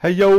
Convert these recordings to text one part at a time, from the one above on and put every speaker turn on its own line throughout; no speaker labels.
Hey yo,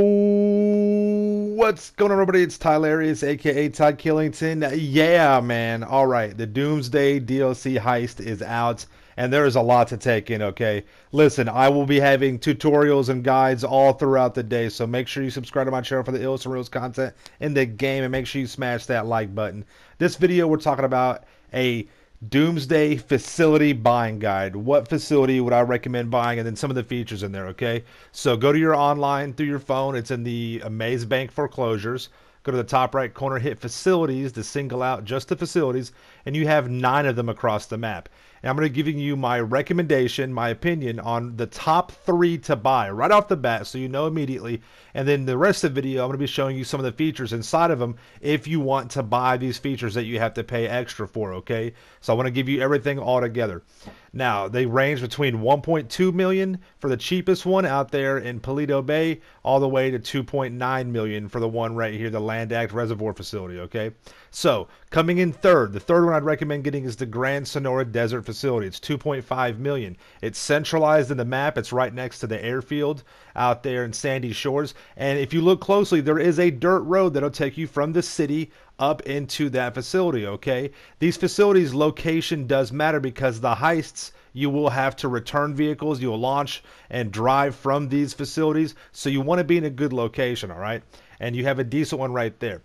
what's going on everybody? It's Tylarius, aka Todd Killington. Yeah, man. Alright, the Doomsday DLC heist is out, and there is a lot to take in, okay? Listen, I will be having tutorials and guides all throughout the day, so make sure you subscribe to my channel for the ills and reels content in the game, and make sure you smash that like button. This video, we're talking about a Doomsday facility buying guide. What facility would I recommend buying, and then some of the features in there, okay? So go to your online through your phone. It's in the Amaze Bank foreclosures. Go to the top right corner, hit facilities to single out just the facilities, and you have 9 of them across the map. And I'm going to be giving you my recommendation, my opinion on the top 3 to buy right off the bat so you know immediately. And then the rest of the video, I'm going to be showing you some of the features inside of them if you want to buy these features that you have to pay extra for, okay? So I want to give you everything all together. Now, they range between 1.2 million for the cheapest one out there in Paleto Bay, all the way to 2.9 million for the one right here, the Land Act Reservoir facility, okay? So, coming in third, the third one I'd recommend getting is the Grand Sonora Desert facility. It's 2.5 million. It's centralized in the map. It's right next to the airfield out there in Sandy Shores. And if you look closely, there is a dirt road that'll take you from the city up into that facility, okay? These facilities' location does matter because the heists, you will have to return vehicles, you'll launch and drive from these facilities, so you want to be in a good location, all right? And you have a decent one right there.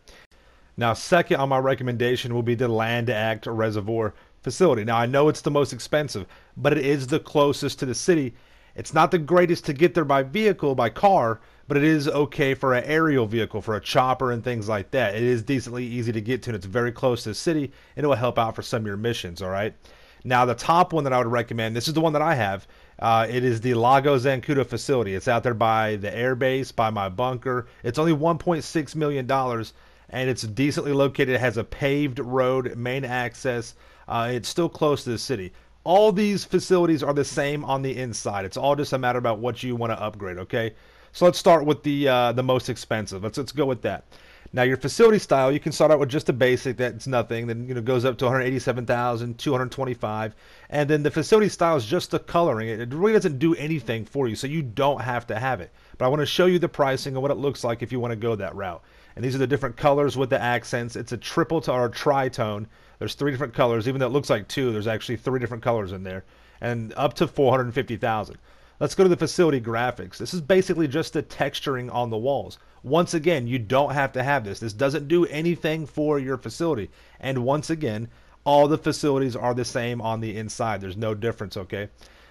Now, second on my recommendation will be the Land Act Reservoir facility. Now, I know it's the most expensive, but it is the closest to the city. It's not the greatest to get there by vehicle, by car, but it is okay for an aerial vehicle, for a chopper and things like that. It is decently easy to get to, and it's very close to the city, and it will help out for some of your missions, all right? Now, the top one that I would recommend, this is the one that I have, it is the Lago Zancudo facility. It's out there by the air base, by my bunker. It's only $1.6 million, and it's decently located. It has a paved road, main access. It's still close to the city. All these facilities are the same on the inside. It's all just a matter about what you want to upgrade, okay? So let's start with the most expensive. Let's go with that. Now your facility style, you can start out with just a basic that's nothing, then goes up to 187,000, 225, and then the facility style is just the coloring. It really doesn't do anything for you, so you don't have to have it. But I want to show you the pricing and what it looks like if you want to go that route. And these are the different colors with the accents. It's a triple or tritone. There's 3 different colors, even though it looks like 2. There's actually 3 different colors in there, and up to 450,000. Let's go to the facility graphics. This is basically just the texturing on the walls. Once again, you don't have to have this. This doesn't do anything for your facility. And once again, all the facilities are the same on the inside. There's no difference, okay?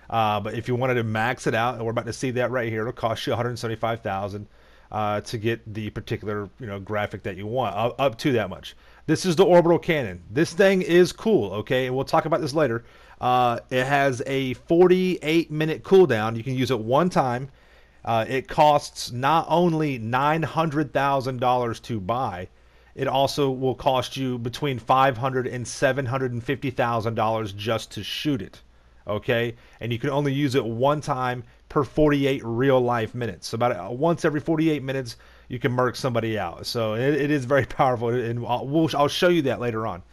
But if you wanted to max it out, and we're about to see that right here, it'll cost you 175,000 to get the particular graphic that you want, up to that much. This is the orbital cannon. This thing is cool, okay? And we'll talk about this later. It has a 48-minute cooldown. You can use it one time. It costs not only $900,000 to buy, it also will cost you between $500,000 and $750,000 just to shoot it. Okay, and you can only use it one time per 48 real life minutes. So about once every 48 minutes, you can murk somebody out. So it is very powerful, and I'll show you that later on.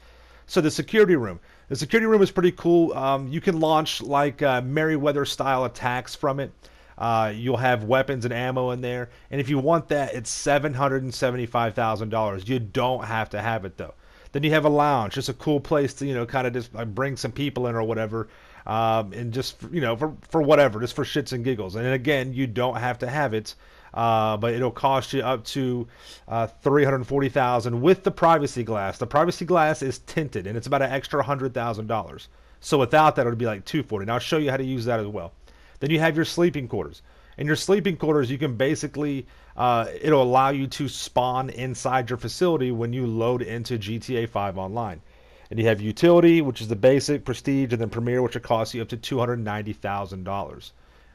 So the security room. The security room is pretty cool. You can launch like Merryweather style attacks from it. You'll have weapons and ammo in there, and if you want that, it's $775,000. You don't have to have it though. Then you have a lounge, just a cool place to kind of just bring some people in or whatever, and just for whatever, just for shits and giggles. And again, you don't have to have it, but it'll cost you up to $340,000 with the privacy glass. The privacy glass is tinted, and it's about an extra $100,000. So without that, it would be like $240,000. Now I'll show you how to use that as well. Then you have your sleeping quarters. In your sleeping quarters, you can basically, it'll allow you to spawn inside your facility when you load into GTA 5 Online. And you have utility, which is the basic, prestige, and then premier, which will cost you up to $290,000.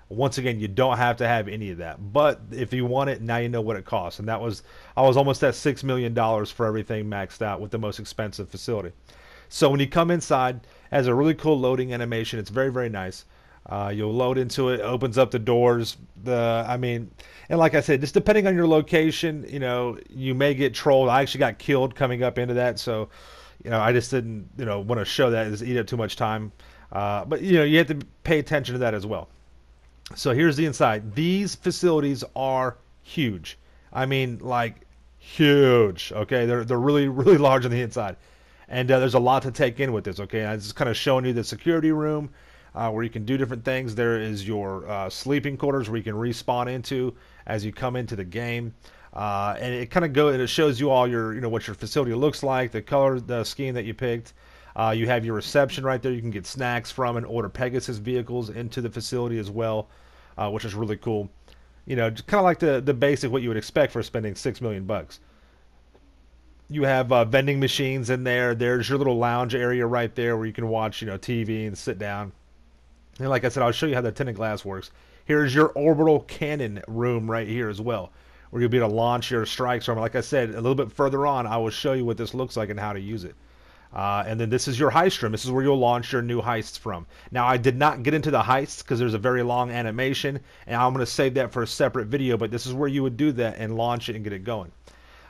Once again, you don't have to have any of that. But if you want it, now you know what it costs. And I was almost at $6 million for everything maxed out with the most expensive facility. So when you come inside, it has a really cool loading animation. It's very, very nice. You'll load into it, opens up the doors. And like I said, just depending on your location, you may get trolled. I actually got killed coming up into that, so I just didn't want to show that. Just eat up too much time. But you have to pay attention to that as well. So here's the inside. These facilities are huge. I mean, like huge. Okay, they're really really large on the inside, and there's a lot to take in with this. Okay, I'm just kind of showing you the security room where you can do different things. There is your sleeping quarters where you can respawn into as you come into the game. And it kind of it shows you all your, what your facility looks like, the color, the scheme that you picked. You have your reception right there. You can get snacks from and order Pegasus vehicles into the facility as well, which is really cool. Kind of like the basic what you would expect for spending $6 million. You have vending machines in there. There's your little lounge area right there where you can watch, TV and sit down. And like I said, I'll show you how the tinted glass works. Here's your orbital cannon room right here as well, where you'll be able to launch your strikes from. Like I said, a little bit further on, I will show you what this looks like and how to use it. And then this is your heist room. This is where you'll launch your new heists from. Now, I did not get into the heists because there's a very long animation, and I'm going to save that for a separate video, but this is where you would do that and launch it and get it going.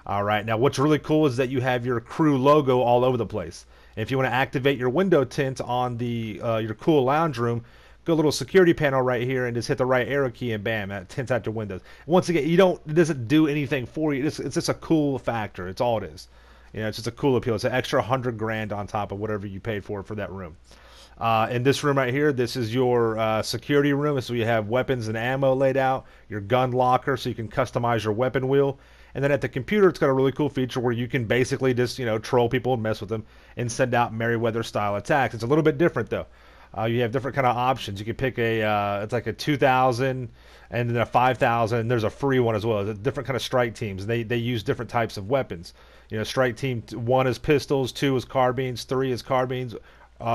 All right, now what's really cool is that you have your crew logo all over the place. And if you want to activate your window tint on the your cool lounge room, go a little security panel right here and just hit the right arrow key and bam, that tints out your windows. Once again, it doesn't do anything for you. It's just a cool factor. It's all it is. It's just a cool appeal. It's an extra 100 grand on top of whatever you paid for that room. In this room right here, this is your security room. So you have weapons and ammo laid out, your gun locker so you can customize your weapon wheel. And then at the computer, it's got a really cool feature where you can basically just, troll people and mess with them and send out Merryweather-style attacks. It's a little bit different, though. You have different kind of options. You can pick it's like a 2,000 and then a 5,000, and there's a free one as well. It's different kind of strike teams. They use different types of weapons. Strike team 1 is pistols, 2 is carbines, 3 is carbines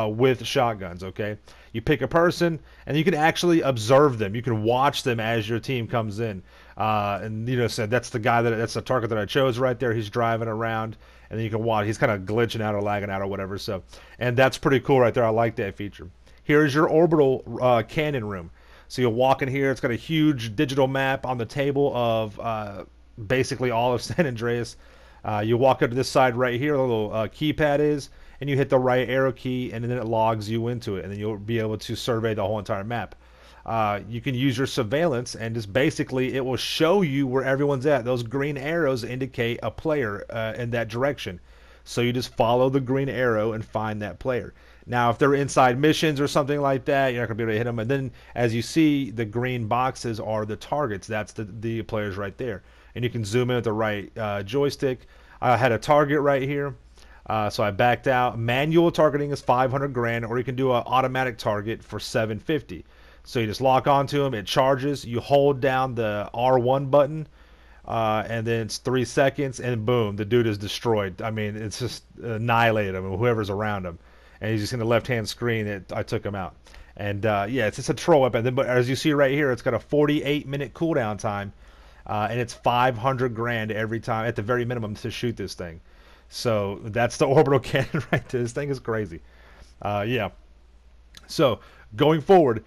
with shotguns, okay? You pick a person, and you can actually observe them. You can watch them as your team comes in. And, so that's the guy, that's the target that I chose right there. He's driving around, and then you can watch. He's kind of glitching out or lagging out or whatever. So, and that's pretty cool right there. I like that feature. Here's your orbital cannon room. So you'll walk in here. It's got a huge digital map on the table of basically all of San Andreas. You walk up to this side right here, the little keypad is, and you hit the right arrow key, and then it logs you into it, and then you'll be able to survey the whole entire map. You can use your surveillance, and just basically it will show you where everyone's at. Those green arrows indicate a player in that direction. So you just follow the green arrow and find that player. Now, if they're inside missions or something like that, you're not going to be able to hit them. And then, as you see, the green boxes are the targets. That's the players right there. And you can zoom in with the right joystick. I had a target right here, so I backed out. Manual targeting is 500 grand, or you can do an automatic target for 750. So you just lock onto them. It charges. You hold down the R1 button. And then it's 3 seconds, and boom, the dude is destroyed. I mean, it's just annihilated him, whoever's around him. And he's just in the left-hand screen. I took him out. And yeah, it's just a troll weapon. But as you see right here, it's got a 48-minute cooldown time, and it's 500 grand every time, at the very minimum, to shoot this thing. So that's the orbital cannon right there. This thing is crazy. Yeah. So going forward,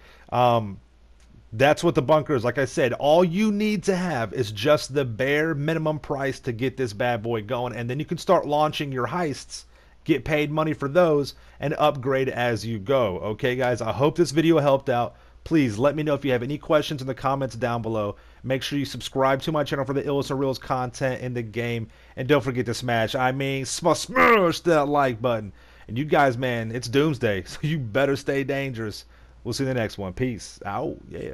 that's what the bunker is. Like I said, all you need to have is just the bare minimum price to get this bad boy going, and then you can start launching your heists, get paid money for those, and upgrade as you go. Okay, guys, I hope this video helped out. Please let me know if you have any questions in the comments down below. Make sure you subscribe to my channel for the illest and realest content in the game, and don't forget to smash that like button. And you guys, man, it's Doomsday, so you better stay dangerous. We'll see you in the next one. Peace out. Yeah.